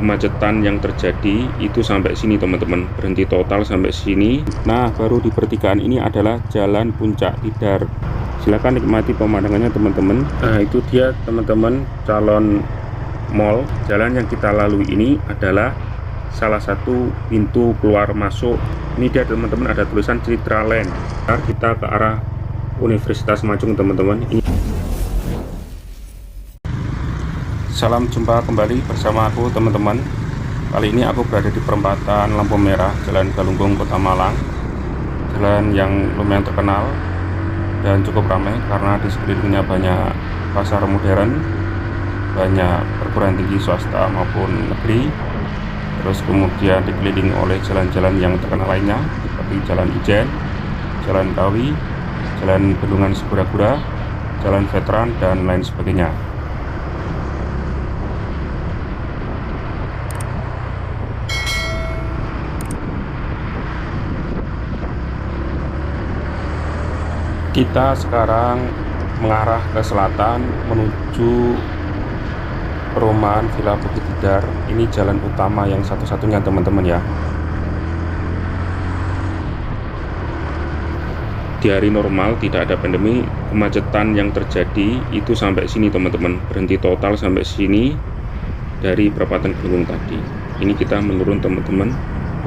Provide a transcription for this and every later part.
kemacetan yang terjadi itu sampai sini teman-teman, berhenti total sampai sini. Nah, baru di pertigaan ini adalah Jalan Puncak Tidar. Silahkan nikmati pemandangannya teman-teman. Nah, itu dia teman-teman, calon mall. Jalan yang kita lalui ini adalah salah satu pintu keluar masuk. Ini dia teman-teman, ada tulisan Citra Land. Kita ke arah Universitas Majung teman-teman. Salam jumpa kembali bersama aku teman-teman. Kali ini aku berada di perempatan lampu merah Jalan Galunggung, Kota Malang. Jalan yang lumayan terkenal dan cukup ramai karena di sekelilingnya banyak pasar modern, banyak perguruan tinggi swasta maupun negeri. Terus kemudian dikelilingi oleh jalan-jalan yang terkenal lainnya seperti Jalan Ijen, Jalan Kawi, Jalan Bendungan Sigura-gura, Jalan Veteran, dan lain sebagainya. Kita sekarang mengarah ke selatan menuju perumahan Villa Bukit Tidar. Ini jalan utama yang satu-satunya teman-teman ya. Di hari normal tidak ada pandemi, kemacetan yang terjadi itu sampai sini teman-teman, berhenti total sampai sini dari perempatan Galunggung tadi. Ini kita menurun teman-teman,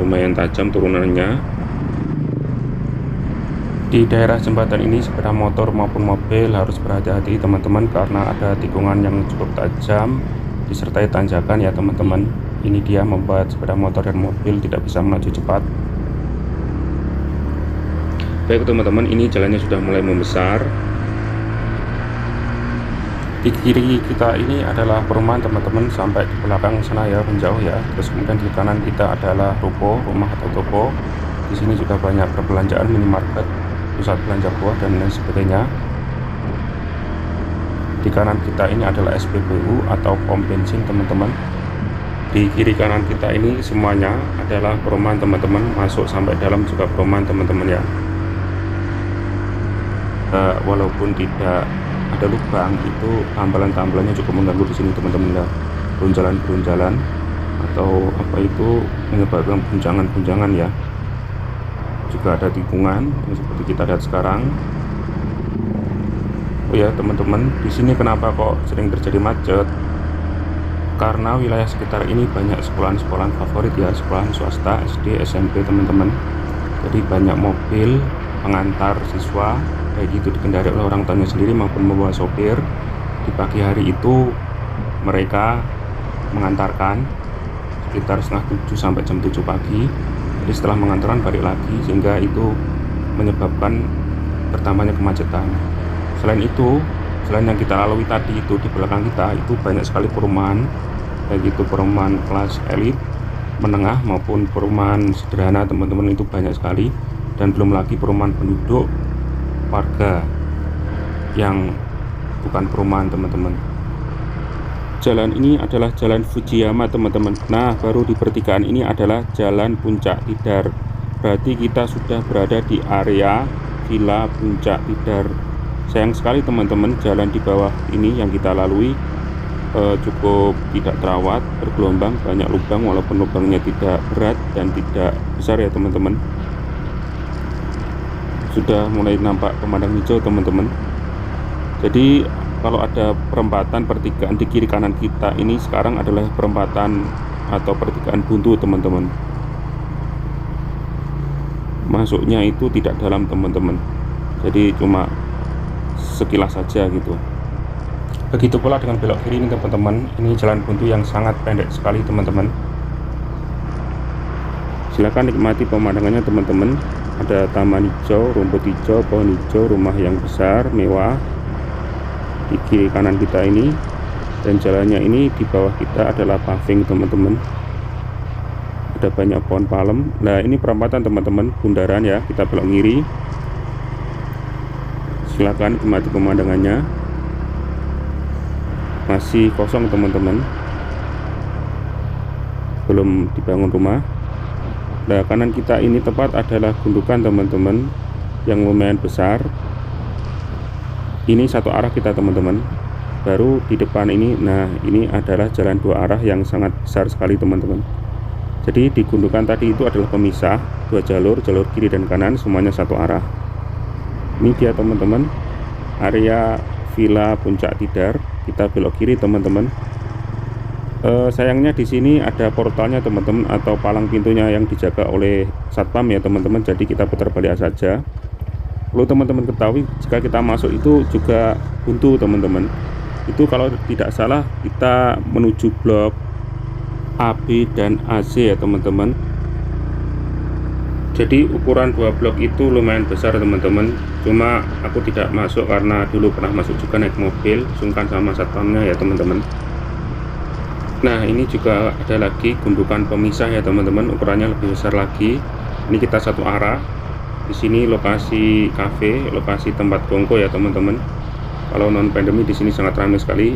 lumayan tajam turunannya. Di daerah jembatan ini sepeda motor maupun mobil harus berhati-hati teman-teman karena ada tikungan yang cukup tajam disertai tanjakan ya teman-teman. Ini dia membuat sepeda motor dan mobil tidak bisa melaju cepat. Baik teman-teman, ini jalannya sudah mulai membesar. Di kiri kita ini adalah perumahan teman-teman, sampai di belakang sana ya, menjauh ya. Terus kemudian di kanan kita adalah ruko, rumah atau toko. Di sini juga banyak perbelanjaan, minimarket, pusat belanja buah, dan lain sebagainya. Di kanan kita ini adalah SPBU atau pom bensin teman-teman. Di kiri kanan kita ini semuanya adalah perumahan teman-teman, masuk sampai dalam juga perumahan teman-teman ya. Walaupun tidak ada lubang, itu tambalan-tambalannya cukup mengganggu di sini teman-teman ya. Berunjalan-berunjalan atau apa itu menyebabkan guncangan-guncangan ya. Juga ada tikungan yang seperti kita lihat sekarang. Oh ya teman-teman, di sini kenapa kok sering terjadi macet? Karena wilayah sekitar ini banyak sekolahan-sekolahan favorit ya, sekolahan swasta, SD, SMP teman-teman. Jadi banyak mobil pengantar siswa, baik itu dikendarai oleh orang tuanya sendiri maupun membawa sopir. Di pagi hari itu mereka mengantarkan sekitar setengah 7 sampai jam 7 pagi. Jadi setelah mengantarkan balik lagi, sehingga itu menyebabkan bertambahnya kemacetan. Selain itu, selain yang kita lalui tadi itu, di belakang kita itu banyak sekali perumahan, baik itu perumahan kelas elit, menengah maupun perumahan sederhana teman-teman, itu banyak sekali. Dan belum lagi perumahan penduduk warga yang bukan perumahan teman-teman. Jalan ini adalah Jalan Fujiyama teman-teman. Nah, baru di pertigaan ini adalah Jalan Puncak Tidar. Berarti kita sudah berada di area Villa Puncak Tidar. Sayang sekali teman-teman, jalan di bawah ini yang kita lalui cukup tidak terawat, bergelombang, banyak lubang, walaupun lubangnya tidak berat dan tidak besar ya teman-teman. Sudah mulai nampak pemandangan hijau teman-teman. Jadi kalau ada perempatan pertigaan di kiri kanan kita ini sekarang adalah perempatan atau pertigaan buntu teman-teman. Masuknya itu tidak dalam teman-teman, jadi cuma sekilas saja gitu. Begitu pula dengan belok kiri ini teman-teman. Ini jalan buntu yang sangat pendek sekali teman-teman. Silakan nikmati pemandangannya teman-teman. Ada taman hijau, rumput hijau, pohon hijau, rumah yang besar, mewah di kiri kanan kita ini. Dan jalannya ini di bawah kita adalah paving teman-teman. Ada banyak pohon palem. Nah, ini perempatan teman-teman, bundaran ya, kita belok kiri. Silakan nikmati pemandangannya. Masih kosong teman-teman, belum dibangun rumah. Nah, kanan kita ini tepat adalah gundukan teman-teman yang lumayan besar. Ini satu arah kita teman-teman. baru di depan ini. Nah, ini adalah jalan dua arah yang sangat besar sekali teman-teman. Jadi di gundukan tadi itu adalah pemisah dua jalur kiri dan kanan semuanya satu arah. Ini dia teman-teman, area Villa Puncak Tidar. Kita belok kiri teman-teman. Sayangnya di sini ada portalnya teman-teman, atau palang pintunya yang dijaga oleh satpam ya teman-teman. Jadi kita putar balik saja. Perlu teman-teman ketahui, jika kita masuk itu juga buntu teman-teman. Itu kalau tidak salah kita menuju blok A, B, dan AC ya teman-teman. Jadi ukuran dua blok itu lumayan besar teman-teman. Cuma aku tidak masuk karena dulu pernah masuk juga naik mobil, sungkan sama satpamnya ya teman-teman. Nah, ini juga ada lagi gundukan pemisah ya teman-teman, ukurannya lebih besar lagi. Ini kita satu arah. Di sini lokasi cafe, lokasi tempat kongko ya teman-teman. Kalau non pandemi di sini sangat ramai sekali.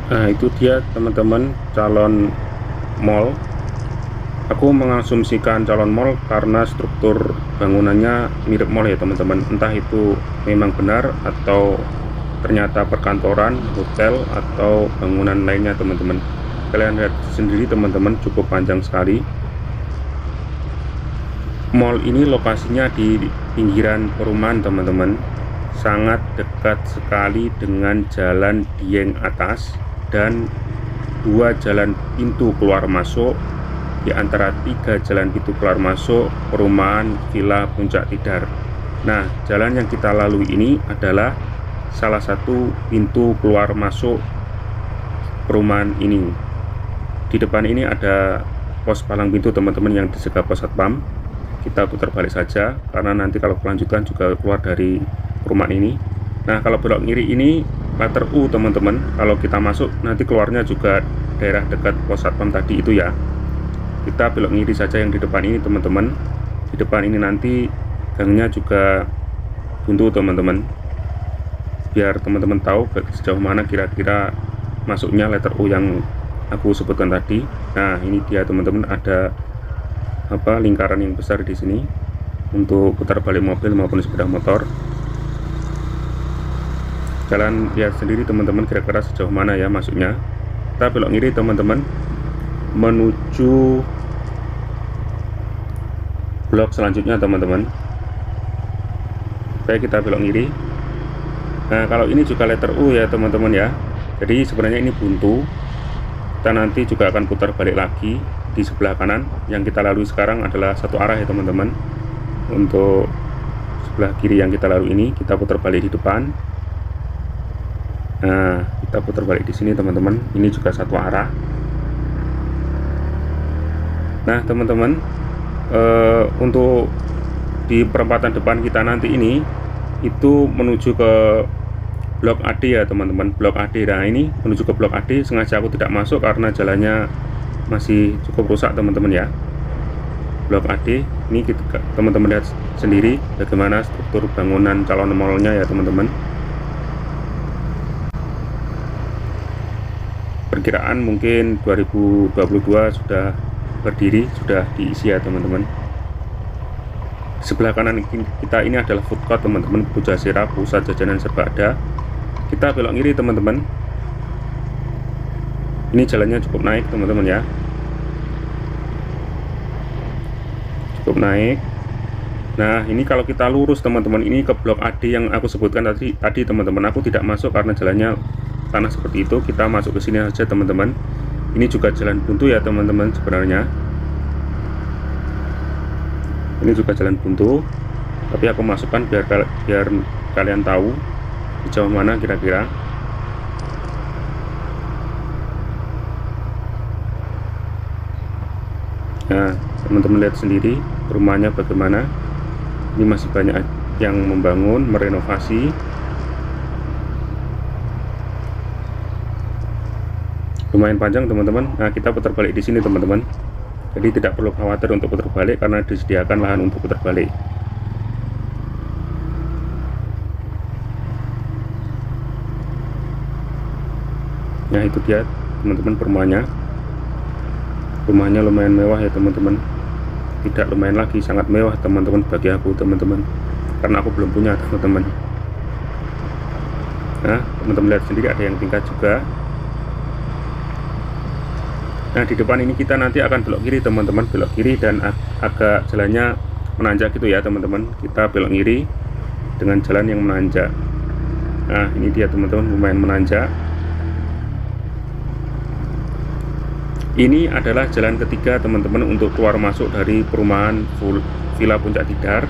Nah, itu dia teman-teman calon mall. Aku mengasumsikan calon mall karena struktur bangunannya mirip mall ya teman-teman. Entah itu memang benar atau ternyata perkantoran, hotel, atau bangunan lainnya teman-teman. Kalian lihat sendiri teman-teman, cukup panjang sekali. Mall ini lokasinya di pinggiran perumahan teman-teman, sangat dekat sekali dengan jalan Dieng atas dan dua jalan pintu keluar masuk. Di antara tiga jalan pintu keluar masuk perumahan Villa Puncak Tidar. Nah, jalan yang kita lalui ini adalah salah satu pintu keluar masuk perumahan ini. Di depan ini ada pos palang pintu teman-teman yang dijaga pos satpam. Kita putar balik saja karena nanti kalau kelanjutan juga keluar dari perumahan ini. Nah, kalau belok kiri ini letter U teman-teman. Kalau kita masuk nanti keluarnya juga daerah dekat pos satpam tadi itu ya. Kita belok kiri saja yang di depan ini teman-teman. Di depan ini nanti gangnya juga buntu teman-teman, biar teman-teman tahu sejauh mana kira-kira masuknya letter U yang aku sebutkan tadi. Nah, ini dia teman-teman, ada lingkaran yang besar di sini untuk putar balik mobil maupun sepeda motor. Kalian lihat sendiri teman-teman kira-kira sejauh mana ya masuknya. Kita belok kiri teman-teman menuju blok selanjutnya teman-teman. Baik, kita belok kiri. Nah, kalau ini juga letter U ya teman-teman ya. Jadi sebenarnya ini buntu. Kita nanti juga akan putar balik lagi di sebelah kanan. Yang kita lalui sekarang adalah satu arah ya teman-teman. Untuk sebelah kiri yang kita lalui ini kita putar balik di depan. Nah, kita putar balik di sini teman-teman. Ini juga satu arah. Nah teman-teman, untuk di perempatan depan kita nanti ini itu menuju ke blok AD ya teman-teman, blok AD. Nah, ini menuju ke blok AD sengaja aku tidak masuk karena jalannya masih cukup rusak teman-teman ya. Blok AD ini teman-teman lihat sendiri bagaimana struktur bangunan calon mallnya ya teman-teman. Perkiraan mungkin 2022 sudah berdiri, sudah diisi ya teman-teman. Sebelah kanan kita ini adalah food court teman-teman, Pujasera, pusat jajanan serba ada. Kita belok kiri teman-teman. Ini jalannya cukup naik teman-teman ya, cukup naik. Nah, ini kalau kita lurus teman-teman, ini ke blok AD yang aku sebutkan tadi teman-teman. Aku tidak masuk karena jalannya tanah seperti itu. Kita masuk ke sini saja teman-teman. Ini juga jalan buntu ya teman-teman sebenarnya. Ini juga jalan buntu, tapi aku masukkan biar kalian tahu sejauh mana kira-kira. Nah, teman-teman lihat sendiri rumahnya bagaimana. Ini masih banyak yang membangun, merenovasi. Lumayan panjang teman-teman. Nah, kita putar balik di sini teman-teman. Jadi tidak perlu khawatir untuk putar balik karena disediakan lahan untuk putar balik. Nah, itu dia teman-teman perumahannya. Rumahnya lumayan mewah ya teman-teman. Tidak lumayan lagi, sangat mewah teman-teman bagi aku teman-teman. Karena aku belum punya teman-teman. Nah, teman-teman lihat sendiri ada yang tingkat juga. Nah, di depan ini kita nanti akan belok kiri teman-teman, belok kiri dan agak jalannya menanjak gitu ya teman-teman. Kita belok kiri dengan jalan yang menanjak. Nah, ini dia teman-teman, lumayan menanjak. Ini adalah jalan ketiga teman-teman untuk keluar masuk dari perumahan Villa Puncak Tidar.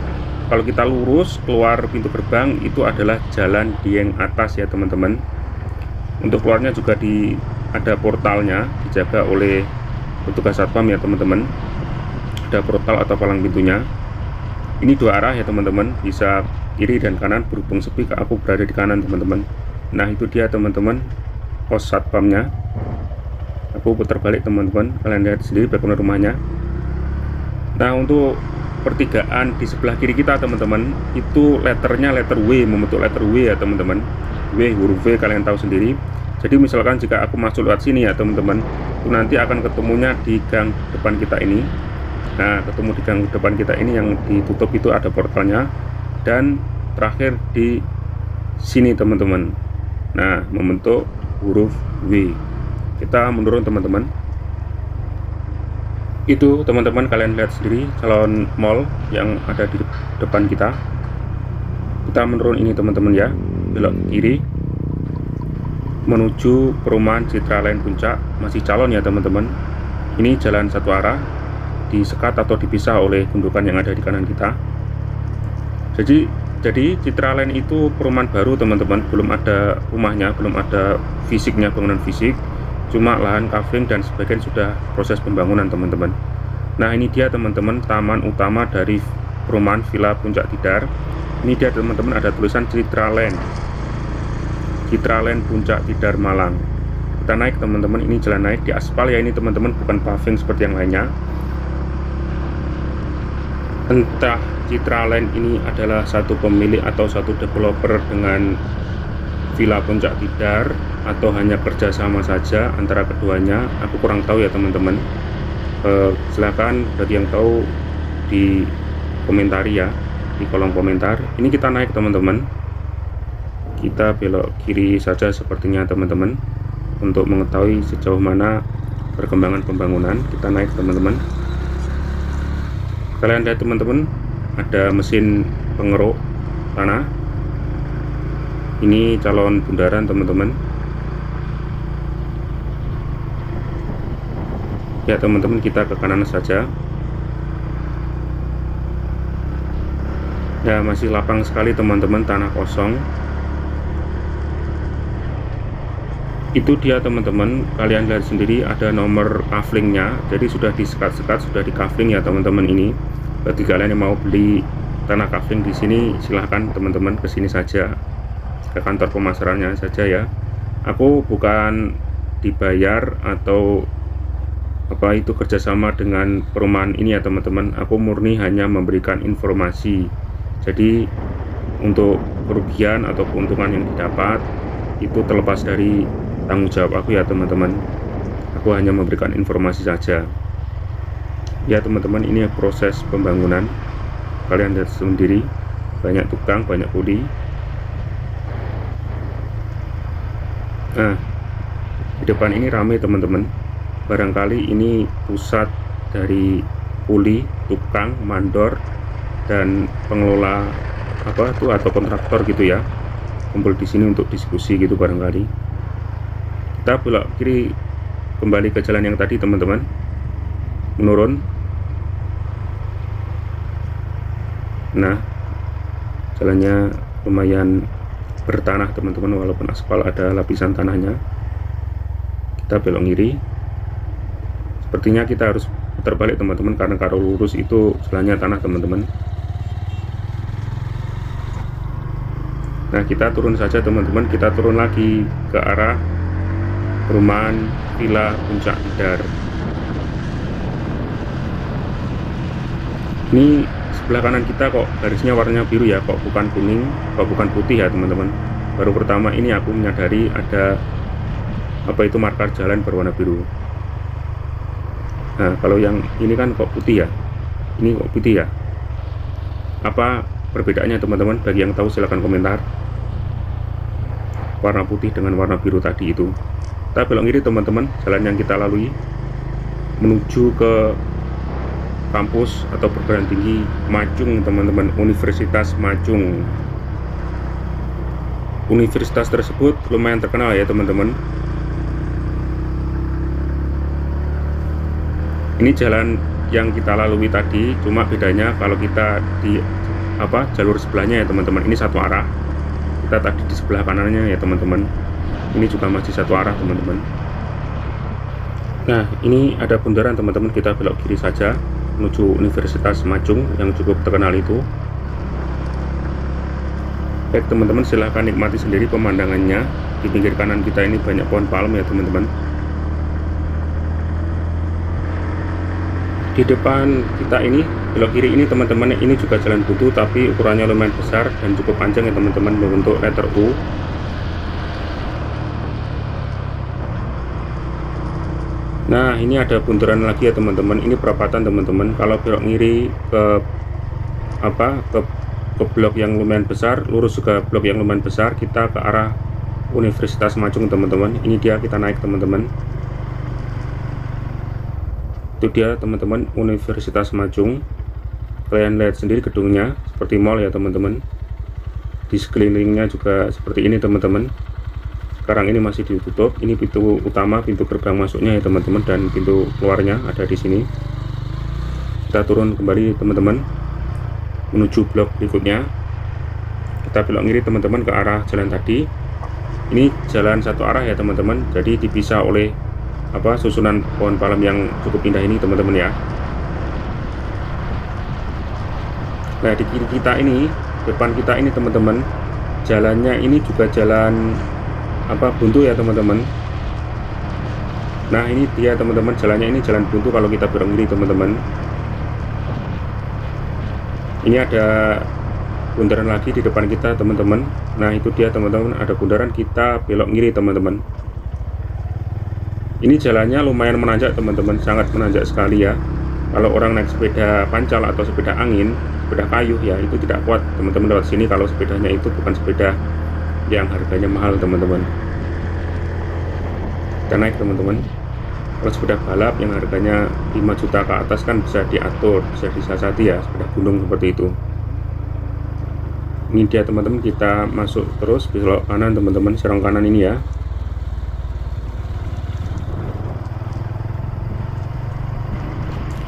Kalau kita lurus keluar pintu gerbang itu adalah jalan Dieng atas ya teman-teman. Untuk keluarnya juga ada portalnya, dijaga oleh petugas satpam ya teman-teman. Ada portal atau palang pintunya. Ini dua arah ya teman-teman, bisa kiri dan kanan. Berhubung sepi, aku berada di kanan teman-teman. Nah, itu dia teman-teman pos satpamnya. Aku putar balik teman-teman, kalian lihat sendiri background rumahnya. Nah, untuk pertigaan di sebelah kiri kita teman-teman, itu letternya letter W, membentuk letter W ya teman-teman. W, huruf W kalian tahu sendiri. Jadi misalkan jika aku masuk lewat sini ya teman-teman, itu nanti akan ketemunya di gang depan kita ini. Nah, ketemu di gang depan kita ini yang ditutup itu ada portalnya, dan terakhir di sini teman-teman. Nah, membentuk huruf W. Kita menurun teman-teman. Itu teman-teman kalian lihat sendiri calon mall yang ada di depan kita. Kita menurun ini teman-teman ya, belok kiri menuju perumahan Citraland Puncak. Masih calon ya teman-teman. Ini jalan satu arah, disekat atau dipisah oleh gundukan yang ada di kanan kita. Jadi Citraland itu perumahan baru teman-teman, belum ada rumahnya, belum ada fisiknya, bangunan fisik, cuma lahan kafling dan sebagian sudah proses pembangunan teman-teman. Nah, ini dia teman-teman taman utama dari perumahan Villa Puncak Tidar. Ini dia teman-teman, ada tulisan Citraland Puncak Tidar Malang. Kita naik teman-teman, ini jalan naik di aspal ya ini teman-teman, bukan paving seperti yang lainnya. Entah Citraland ini adalah satu pemilik atau satu developer dengan Villa Puncak Tidar, atau hanya kerjasama saja antara keduanya, aku kurang tahu ya teman-teman. Silahkan bagi yang tahu di komentari ya, di kolom komentar. Ini kita naik teman-teman, kita belok kiri saja sepertinya teman-teman, untuk mengetahui sejauh mana perkembangan pembangunan. Kita naik teman-teman. Kalian lihat teman-teman, ada mesin pengeruk tanah. Ini calon bundaran teman-teman. Ya teman-teman, kita ke kanan saja. Ya, masih lapang sekali teman-teman, tanah kosong. Itu dia teman-teman, kalian lihat sendiri ada nomor kaflingnya. Jadi sudah disekat-sekat, sudah di kafling ya teman-teman ini. Bagi kalian yang mau beli tanah kafling di sini, silahkan teman-teman ke sini saja, ke kantor pemasarannya saja ya. Aku bukan dibayar atau apa itu kerjasama dengan perumahan ini ya teman-teman. Aku murni hanya memberikan informasi. Jadi untuk kerugian atau keuntungan yang didapat itu terlepas dari tanggung jawab aku ya teman-teman. Aku hanya memberikan informasi saja ya teman-teman. Ini proses pembangunan, kalian lihat sendiri, banyak tukang, banyak kuli. Nah, di depan ini ramai teman-teman. Barangkali ini pusat dari kuli, tukang, mandor, dan pengelola apa tuh atau kontraktor gitu ya, kumpul di sini untuk diskusi gitu barangkali. Kita belok kiri kembali ke jalan yang tadi teman-teman, menurun. Nah, jalannya lumayan bertanah teman-teman, walaupun aspal ada lapisan tanahnya. Kita belok kiri. Sepertinya kita harus putar balik teman-teman, karena kalau lurus itu jalannya tanah teman-teman. Nah, kita turun saja teman-teman, kita turun lagi ke arah perumahan Villa Puncak Tidar. Ini sebelah kanan kita kok garisnya warnanya biru ya, kok bukan kuning, kok bukan putih ya teman-teman. Baru pertama ini aku menyadari ada apa itu marker jalan berwarna biru. Nah, kalau yang ini kan kok putih ya, ini kok putih ya. Apa perbedaannya teman-teman? Bagi yang tahu silahkan komentar. warna putih dengan warna biru tadi itu. Kita belok kiri teman-teman, jalan yang kita lalui menuju ke kampus atau perguruan tinggi Majung teman-teman, Universitas Majung. Universitas tersebut lumayan terkenal ya teman-teman. Ini jalan yang kita lalui tadi, cuma bedanya kalau kita di jalur sebelahnya ya teman-teman, ini satu arah. Kita tadi di sebelah kanannya ya teman-teman, ini juga masih satu arah teman-teman. Nah, ini ada bundaran teman-teman, kita belok kiri saja menuju Universitas Majung yang cukup terkenal itu. Baik teman-teman, silahkan nikmati sendiri pemandangannya. Di pinggir kanan kita ini banyak pohon palem ya teman-teman. Di depan kita ini belok kiri ini teman-teman, ini juga jalan buntu tapi ukurannya lumayan besar dan cukup panjang ya teman-teman, berbentuk letter U. Nah, ini ada bundaran lagi ya teman-teman, ini perapatan teman-teman. Kalau belok kiri ke ke blok yang lumayan besar, lurus juga blok yang lumayan besar, kita ke arah Universitas Majung teman-teman. Ini dia, kita naik teman-teman. Itu dia teman-teman, Universitas Majung. Kalian lihat sendiri gedungnya seperti mall ya teman-teman. Di sekelilingnya juga seperti ini teman-teman. Sekarang ini masih ditutup. Ini pintu utama, pintu gerbang masuknya ya teman-teman, dan pintu keluarnya ada di sini. Kita turun kembali teman-teman menuju blok berikutnya. Kita belok kiri teman-teman ke arah jalan tadi. Ini jalan satu arah ya teman-teman, jadi dipisah oleh susunan pohon palem yang cukup indah ini teman-teman ya. Nah, di kiri kita ini, depan kita ini teman-teman, jalannya ini juga jalan buntu ya teman-teman. Nah, ini dia teman-teman, jalannya ini jalan buntu kalau kita belok kiri teman-teman. Ini ada bundaran lagi di depan kita teman-teman. Nah, itu dia teman-teman, ada bundaran, kita belok kiri teman-teman. Ini jalannya lumayan menanjak teman-teman, sangat menanjak sekali ya. Kalau orang naik sepeda pancal atau sepeda angin, sepeda kayu ya, itu tidak kuat teman-teman lewat sini kalau sepedanya itu bukan sepeda yang harganya mahal teman-teman. Kita naik teman-teman. Kalau sepeda balap yang harganya 5 juta ke atas kan bisa diatur, bisa disiasati ya, sepeda gunung seperti itu. Ini dia teman-teman, kita masuk terus belok kanan teman-teman, serong kanan ini ya.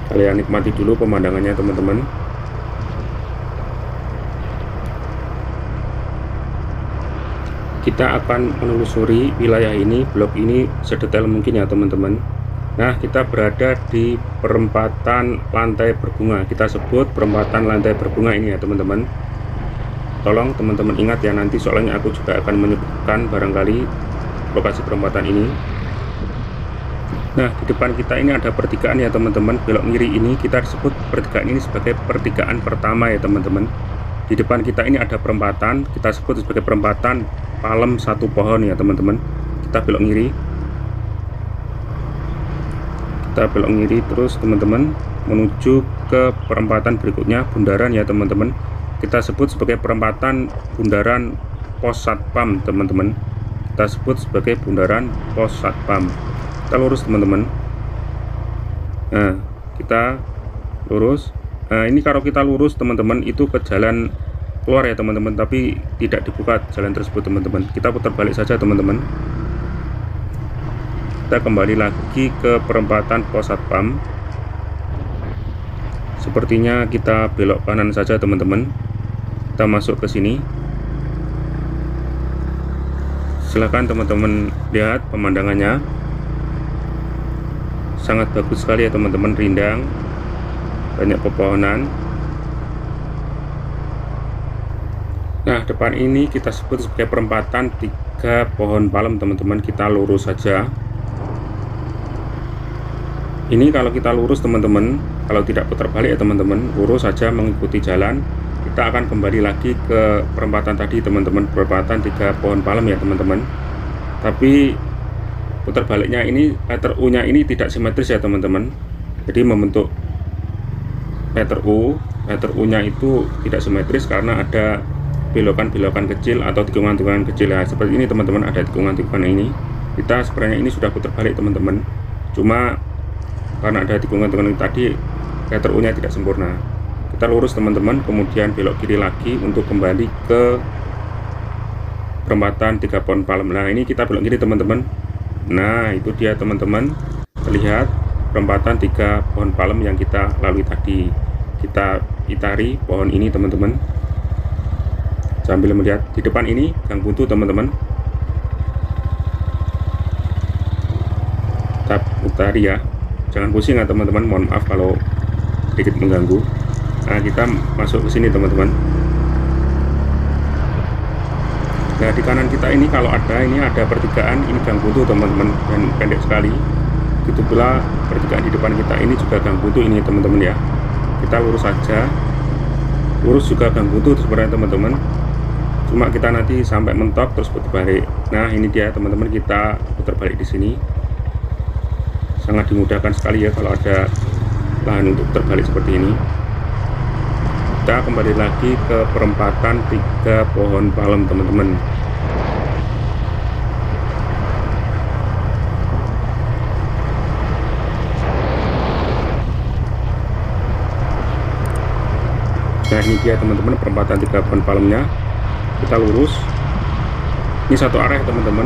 Kalian nikmati dulu pemandangannya teman-teman. Kita akan menelusuri wilayah ini, blok ini sedetail mungkin ya teman-teman. Nah, kita berada di perempatan lantai berbunga. Kita sebut perempatan lantai berbunga ini ya teman-teman. Tolong teman-teman ingat ya, nanti soalnya aku juga akan menyebutkan barangkali lokasi perempatan ini. Nah, di depan kita ini ada pertigaan ya teman-teman. Belok kiri ini kita sebut pertigaan ini sebagai pertigaan pertama ya teman-teman. Di depan kita ini ada perempatan, kita sebut sebagai perempatan palem satu pohon ya teman-teman. Kita belok kiri. Kita belok kiri terus teman-teman menuju ke perempatan berikutnya, bundaran ya teman-teman. Kita sebut sebagai perempatan bundaran Pos Satpam teman-teman. Kita sebut sebagai bundaran Pos Satpam. Kita lurus teman-teman. Nah, kita lurus. Nah, ini kalau kita lurus teman-teman itu ke jalan keluar ya teman-teman, tapi tidak dibuka jalan tersebut teman-teman. Kita putar balik saja teman-teman. Kita kembali lagi ke perempatan Pos Satpam. Sepertinya kita belok kanan saja teman-teman. Kita masuk ke sini. Silahkan teman-teman lihat pemandangannya. Sangat bagus sekali ya teman-teman, rindang, banyak pepohonan. Nah, depan ini kita sebut sebagai perempatan 3 pohon palem teman-teman. Kita lurus saja. Ini kalau kita lurus teman-teman, kalau tidak putar balik ya teman-teman, lurus saja mengikuti jalan. Kita akan kembali lagi ke perempatan tadi teman-teman, perempatan 3 pohon palem ya teman-teman. Tapi putar baliknya ini, letter U nya ini tidak simetris ya teman-teman. Jadi membentuk letter U nya itu tidak simetris karena ada belokan-belokan kecil atau tikungan-tikungan kecil ya, seperti ini teman-teman. Ada tikungan-tikungan ini, kita sebenarnya ini sudah putar balik teman-teman, cuma karena ada tikungan-tikungan tadi letter U nya tidak sempurna. Kita lurus teman-teman, kemudian belok kiri lagi untuk kembali ke perempatan 3 Pohon Palem. Nah ini kita belok kiri teman-teman. Nah itu dia teman-teman, terlihat perempatan 3 Pohon Palem yang kita lalui tadi. Kita itari pohon ini teman-teman, sambil melihat di depan ini gang buntu teman-teman. Kita utari ya, jangan pusing ya teman-teman, mohon maaf kalau sedikit mengganggu. Nah kita masuk ke sini teman-teman. Nah di kanan kita ini kalau ada, ini ada pertigaan, ini gang buntu teman-teman, dan pendek sekali. Begitu pula pertigaan di depan kita ini juga gang buntu ini teman-teman ya. Kita lurus saja, lurus juga gang buntu sebenarnya teman-teman, cuma kita nanti sampai mentok terus putar balik. Nah ini dia teman-teman, kita putar balik di sini. Sangat dimudahkan sekali ya kalau ada lahan untuk putar balik seperti ini. Kita kembali lagi ke perempatan 3 Pohon Palem teman-teman. Nah ini dia teman-teman, perempatan 3 Pohon Palemnya. Kita lurus, ini satu arah teman-teman.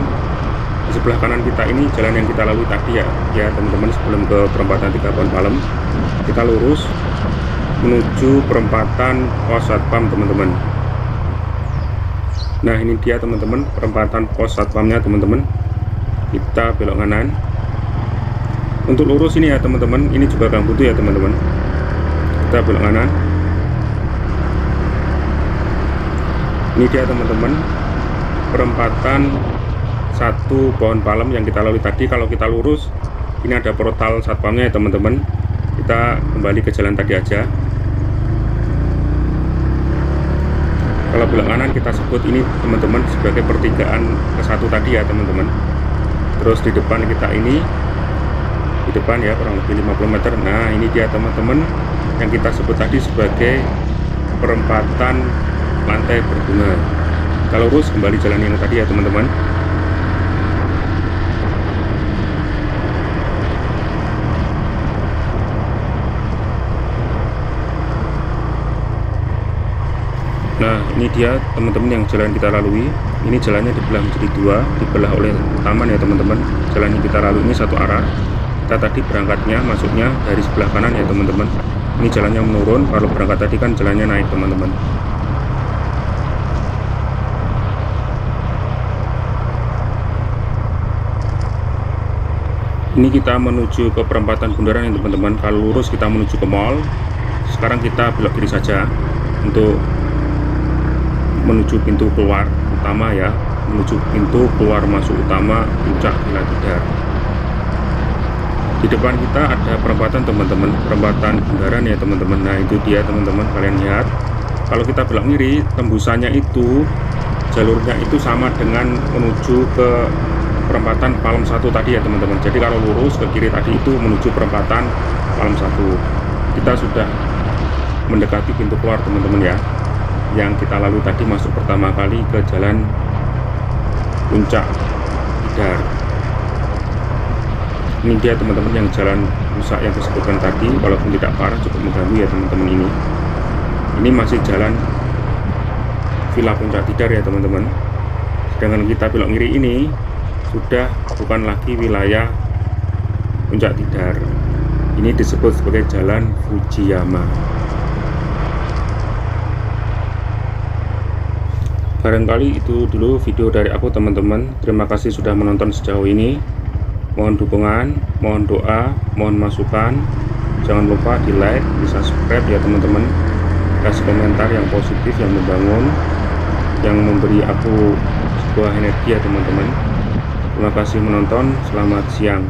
Di sebelah kanan kita ini jalan yang kita lalui tadi ya teman-teman, sebelum ke perempatan 3 Pohon Palem. Kita lurus menuju perempatan pos satpam teman-teman. Nah ini dia teman-teman, perempatan pos satpamnya teman-teman. Kita belok kanan untuk lurus ini ya teman-teman. Ini juga gang buntu ya teman-teman. Kita belok kanan. Ini dia teman-teman, perempatan 1 Pohon Palem yang kita lalui tadi. Kalau kita lurus, ini ada portal satpamnya ya teman-teman. Kita kembali ke jalan tadi aja. Kalau belok kanan kita sebut ini teman-teman sebagai pertigaan ke-1 tadi ya teman-teman. Terus di depan kita ini, di depan ya kurang lebih 50 meter. Nah ini dia teman-teman yang kita sebut tadi sebagai perempatan lantai berbunga. Kita lurus kembali jalan yang tadi ya teman-teman. Nah ini dia teman-teman yang jalan kita lalui. Ini jalannya dibelah menjadi 2, dibelah oleh taman ya teman-teman. Jalan yang kita lalui ini satu arah. Kita tadi berangkatnya, masuknya dari sebelah kanan ya teman-teman. Ini jalannya menurun, kalau berangkat tadi kan jalannya naik teman-teman. Ini kita menuju ke perempatan Bundaran ya teman-teman. Kalau lurus kita menuju ke mall. Sekarang kita belok kiri saja untuk menuju pintu keluar utama ya, menuju pintu keluar masuk utama Puncak Villa Tidar. Di depan kita ada perempatan teman-teman, perempatan Bundaran ya teman-teman. Nah itu dia teman-teman, kalian lihat. Kalau kita belok kiri, tembusannya itu jalurnya itu sama dengan menuju ke perempatan Palem 1 tadi ya teman-teman. Jadi kalau lurus ke kiri tadi itu menuju perempatan Palem 1. Kita sudah mendekati pintu keluar teman-teman ya, yang kita lalui tadi masuk pertama kali ke jalan Puncak Tidar. Ini dia teman-teman yang jalan rusak yang disebutkan tadi, walaupun tidak parah cukup mengganggu ya teman-teman. Ini masih jalan Villa Puncak Tidar ya teman-teman. Sedangkan kita belok kiri ini sudah bukan lagi wilayah Puncak Tidar. Ini disebut sebagai jalan Fujiyama. Barangkali itu dulu video dari aku teman-teman. Terima kasih sudah menonton sejauh ini. Mohon dukungan, mohon doa, mohon masukan. Jangan lupa di like, di subscribe ya teman-teman. Kasih komentar yang positif, yang membangun, yang memberi aku sebuah energi ya teman-teman. Terima kasih menonton, selamat siang.